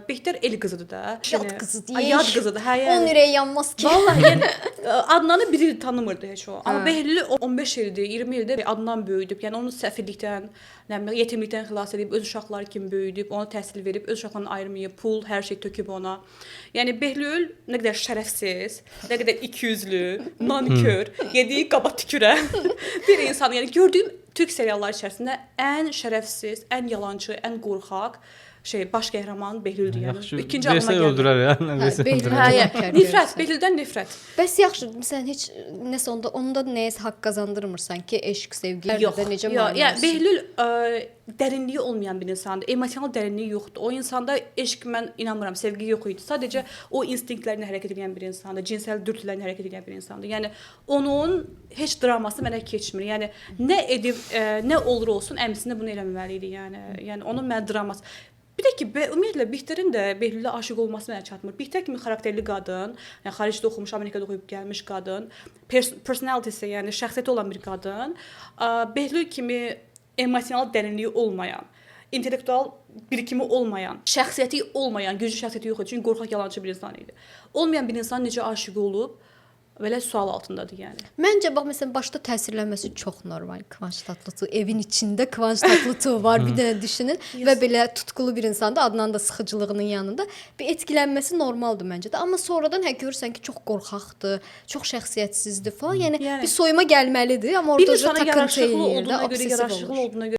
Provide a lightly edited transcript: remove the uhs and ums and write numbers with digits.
Bihter el qızıdır da. Yad qızı Ay, deyir. yad qızıdır. Hə, yəni. Onun ürəyi yanmaz ki. Vallahi yəni Adnanı biri tanımırdı heç o. Amma Hə. Behlülü 15 ildir, 20 ildir Adnan böyüdüb. Yəni onu səfirlikdən, nə bilim, yetimlikdən xilas edib, öz uşaqları kimi böyüdüb, ona təhsil verib, öz uşaqlarını ayırmayıb, pul, hər şey töküb ona. Yəni Behlül nə qədər şərəfsiz, nə qədər ikiyüzlü, nankör, yediyi qaba tükürən bir insan. Yəni gördüyüm Türk serialları içərisində ən şərəfsiz, ən yalançı, ən qorxaq baş qəhrəman Behlüldür yəni. Yaxşı, İkinci aklıma versə gəldi. öldürər yəni. Versə Behlül öldürər. hə, Nifrət, Behlüldən nifrət. Bəs yaxşı, məsələn heç nəsə onda nəyisə haqq qazandırmırsan ki, eşq, sevgi Yox, necə yox. mane Yəni olsun? Behlül dərinliyi olmayan bir insandır. Emosional dərinliyi yoxdur. O insanda eşq mən inanmıram, sevgi yox idi. Sadəcə o instinktlərlə hərəkət edən bir insandır, cinsel dürtülərlə hərəkət edən bir insandır. Yəni onun heç draması mənə keçmir. Yəni nə edib, nə olur olsun, əmsinə bunu eləməməli idi. Yəni onun mənə draması. Bir də ki, ümumiyyətlə Bihter'in də Behlülə aşiq olması mənə çatmır. Bihter kimi xarakterli qadın, yəni xaricdə oxumuş, Amerikada oxuyub gəlmiş qadın, personality'si, yəni şəxsiyyəti olan bir qadın, Behlül kimi emosional dərinliyi olmayan, intellektual birikimi olmayan, şəxsiyyəti olmayan, güclü şəxsiyyəti yox idi. Çünki qorxaq yalançı bir insan idi. Olmayan bir insan necə aşiq olub? Belə sual altındadır yəni. Məncə bax məsələn başda təsirlənməsi çox normal. Kıvanç Tatlıtuğ evin içində Kıvanç Tatlıtuğ var bir dənə düşünün və belə tutqulu bir insanda Adnan da sıxıcılığının yanında bir etkilənməsi normaldır məncə də. Amma sonradan görürsən ki, çox qorxaqdır, çox şəxsiyyətsizdir falan. Yəni bir soyuma gəlməlidir, amma orada bir insana takıntı yaraşıqlı eləyir də, olduğuna görə, obsessiv yaraşıqlı olur. olduğuna görə